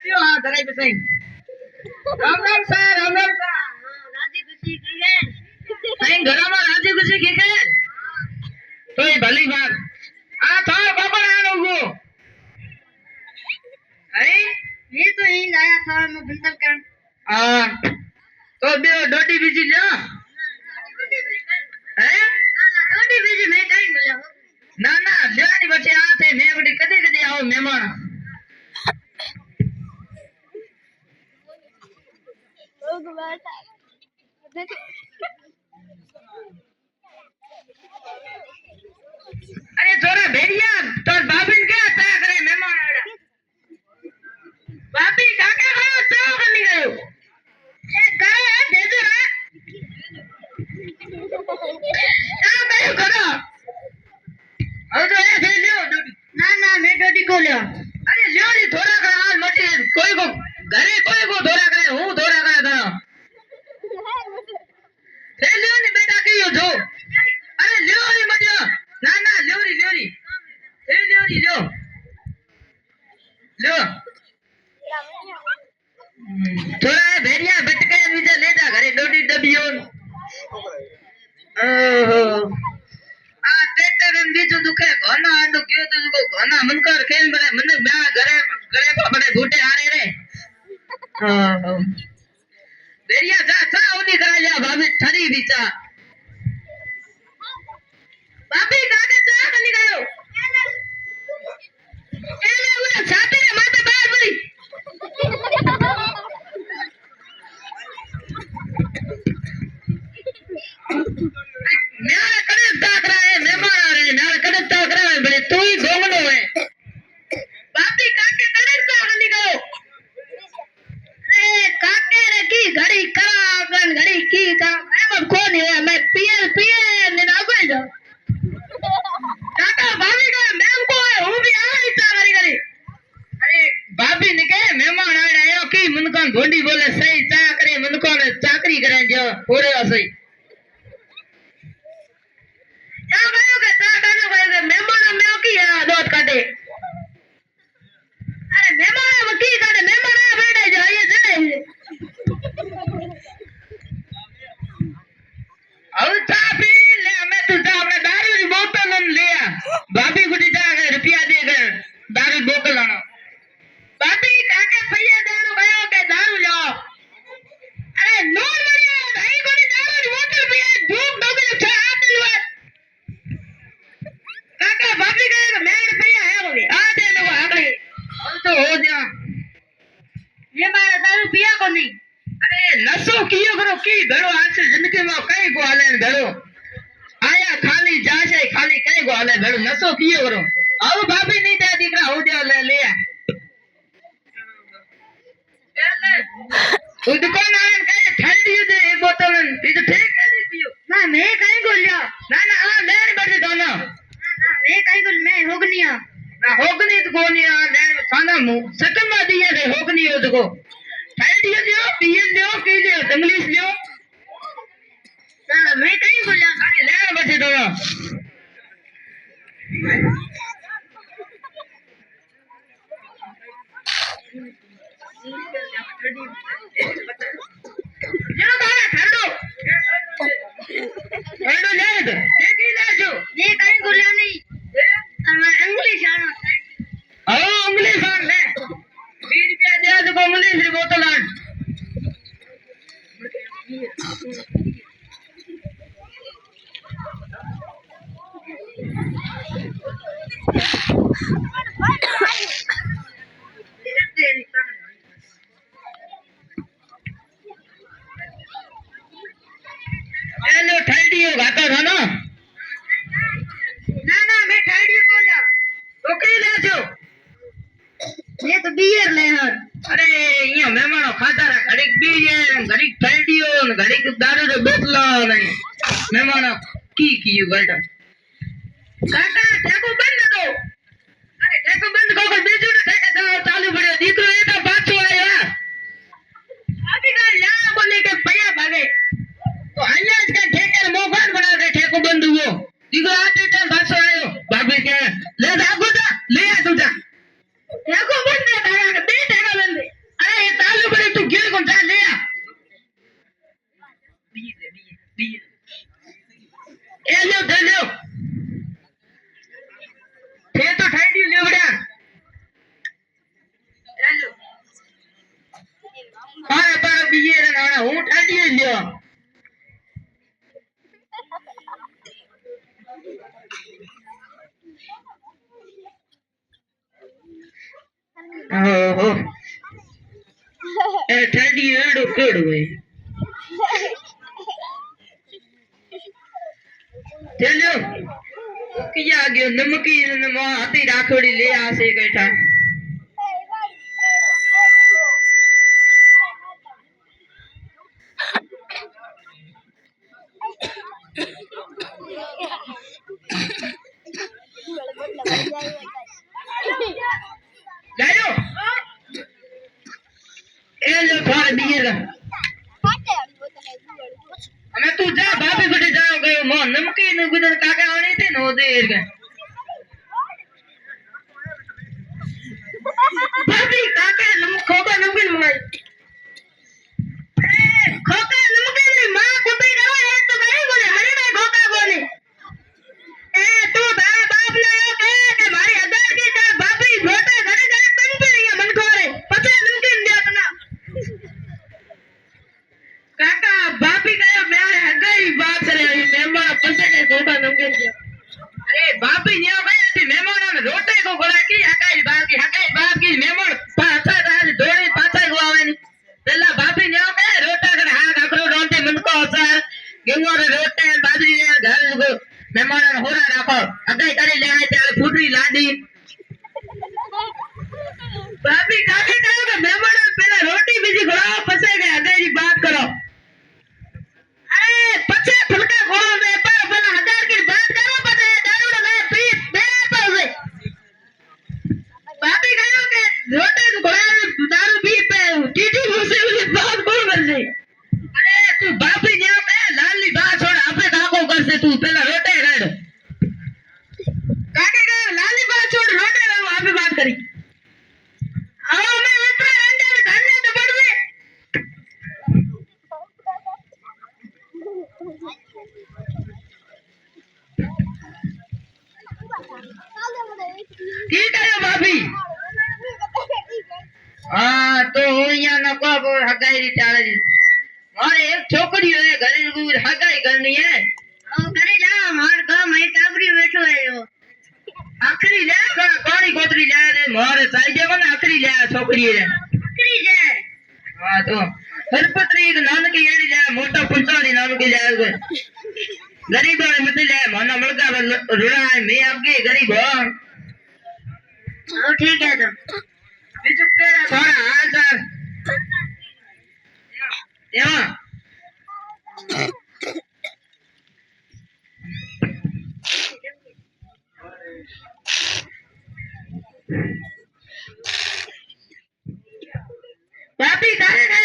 हाँ धराई पे सही राम राम सर राम राम सर राजी खुशी की है सही घरा में राजी खुशी की है तो ये भली बात आ था बाबा आ लोगो अरे ये तो ही लाया था मैं बिंदर कर हां तो दे डोडी बीजी ले हैं ना डोडी बीजी मैं कहीं मिला ना ना लेनी बच्चे आ थे मैं बड़ी कदे कदे आओ मेहमान अरे जोरा भेड़िया तो बाबिन क्या ता करे मेहमान आड़ा बाबी काका खाओ चाव करनी गयो ए करो है दे दो रे का गयो करो अब तो ऐसे लियो डोडी ना ना मैं डोडी को लियो अरे लियो नी थोड़ा कर आज मटी कोई को घरे कोई को थोड़ा करे हूं थोड़ा करे था ले लियो नी बेटा कियो जो अरे लियो नी मटियो ना ना लियो री ले लियो नी लियो लियो थोड़ा भेड़िया भटके नीचे ले जा घरे डोडी डबियो ओहो आ ट्रैक्टर में बीजो दुखे घना आंदो क्यों तो को घना मन कर खेल बने मन बा घरे घरे को बड़े बूटे आ रे ओहो भेड़िया जा चा उनी करा जा भाभी ठरी बीचा भाभी काके चा कनी गयो एले उरे छाती रे माथे बाहर पड़ी मेरे कड़े ताक रहा है मेहमान आ रहे हैं मेरे कड़े ताक रहा है बड़े तू ही गोंगलो है बापी काके कड़े ताक नहीं गयो अरे काके रे की घड़ी करागन घड़ी की का मैं कौन है मैं पिए ने ना कोई जो काका भाभी का मैम को है हूं भी आ नहीं चा घड़ी घड़ी अरे भाभी ने के मेहमान आ रहे हो की मन को ढोंडी बोले सही चा करे मन को चाकरी करे जो पूरे सही क्या कहो के चा करने भाई मेहमान में की है दोत काटे अरे मेहमान में की काटे मेहमान आ बैठे जो ये चले अब चा पी ले मैं तू चा अपने दारू की बोतल ले भाभी को दी जा रुपया दे कर दारू बोतल लाना भाभी काके भैया दारू भयो के दारू लो अरे नूर मरिया भाई को दी दारू की बोतल पिए धूप डोबे छा दिलवा काका भाभी का मेड़ भैया है बोली आ दे लो आ गई अब तो हो गया ये मारा दारू पिया को नहीं अरे नशो कियो करो की भेड़ो आज से जिंदगी में कई को हाले भेड़ो आया खाली जाशे खाली कई को हाले भेड़ो नशो कियो करो अब भाभी नहीं दे दीकरा हो जाओ ले ले खुद को नान कहे ठंडी दे एक बोतल ये तो ठीक कर पियो ना मैं कहीं को लिया ना ना आ ले बढ़ दोनों ना मैं कहीं को मैं होगनिया ना होगनी तो कोनिया ले खाना मुंह सकल में दिए रे होगनी हो तो ठंडी लियो पिए लियो की लियो इंग्लिश लियो ना मैं कहीं को लिया अरे ले बढ़ दोनों चलो बाहर ठंडो ठंडो ले दो एक ही ले जो ये कहीं को ले नहीं मैं इंग्लिश आना आओ इंग्लिश आन ले 20 रुपया दे दो इंग्लिश की बोतल आन हेलो ठंडी हो घाटा था ना मैं ठंडी को जा तो कहीं ले जो ये तो बियर ले हर अरे ये मेहमानो खाता रहा घड़ी बियर घड़ी ठंडी हो घड़ी दारू रे बोतला नहीं मेहमानो की गलटा काका ठेको बंद दो अरे ठेको बंद को बीजू ने ठेका चालू पड़े दीकरो ए तो पाछो आयो अभी का या बोले के भैया भागे तो अन्य इसका ठेके मोफत बना दे ठेको बंद हुओ दीकरो आते टाइम पाछो आयो भाभी के ले जा ले आ तू जा ठेको बंद दे बे ठेका बंद બીજે રે નાણા હું ઠાડી લ્યો ઓહો એ ઠાડી એડો કેડ હોય ચલ્યો કિયા ગયો નમકી ને હતી રાખોડી લે આસે બેઠા ગાયો એ લો થોડે બીજે રે અમે તું જા ભાભી ગડે જાવ ગયો મો નમકી નું ગુદર કાકા આણી તે નો દેર ગે ભાભી કાકા ખોકા નમકી મંગાઈ ખોકા નમકી ની માં કુટી ગયો એ તો નહીં બોલે હરી નહીં ખોકા બોલે એ તું તારા બાપ ને કે મારી અદર કે ભાભી મોટા ઘરે ઘરે તંબી અહીંયા મન ખોરે પછી નમકીન દેતના કાકા ભાભી કયો મેરે હગઈ વાત કરે મહેમાન પછી કે ખોકા નમકીન દે અરે ભાભી ન્યા ગયા થી મહેમાનો ને રોટે કો ગોળા કી હકાઈ બાપ કી મહેમાન પાછા રાજ દોડી પાછા ગો આવે ની પેલા ભાભી ન્યા ગયા રોટા કડે હા કાકરો રોંતે મનકો અસર ગેંગોરે રોટે બાજરી ને ઘર ગો મહેમાનો ને હોરા રાખો હકાઈ કરી લે ત્યારે ફૂટરી લાડી ભાભી કાકે કહ્યું કે મહેમાનો પેલા રોટી બીજી ગોળા પછી કે હકાઈ વાત કરો અરે પછી ફૂલકા ગોળો મે પર પેલા હજાર की बात करो પછી દારૂ મે પી બે પાવે ભાભી કહ્યું કે રોટે ગોળા દારૂ પી પે ટીટી મુસીબત બાત કોણ કરશે અરે તું ભાભી ન્યા બે લાલની બા છોડ આપે કાકો કરશે તું પેલા રોટે કાઢ કાકે કે લાલની બા છોડ રોટે કાઢ આપે વાત કરી આવો મે ઉતરા રંડા ધન્ય તો પડવે ठीक है भाभी हाँ तो यहाँ न को हगाई री चाले जी मारे एक छोकरी है घरे गुर हगाई करनी है घरे जा मार का मैं टाबरी बैठो है यो आखरी ले कोनी कोतरी ले रे मारे साई जे कोने आखरी ले छोकरी है आखरी ले हां तो हरपत्री एक नान की एड़ी ले मोटा पुंचाड़ी नान की ले गरीब वाले मत ले मना मलका रुड़ा मैं आपके गरीब हो ठीक है तो बीजू केड़ा थोड़ा हाल चाल या भाभी तारे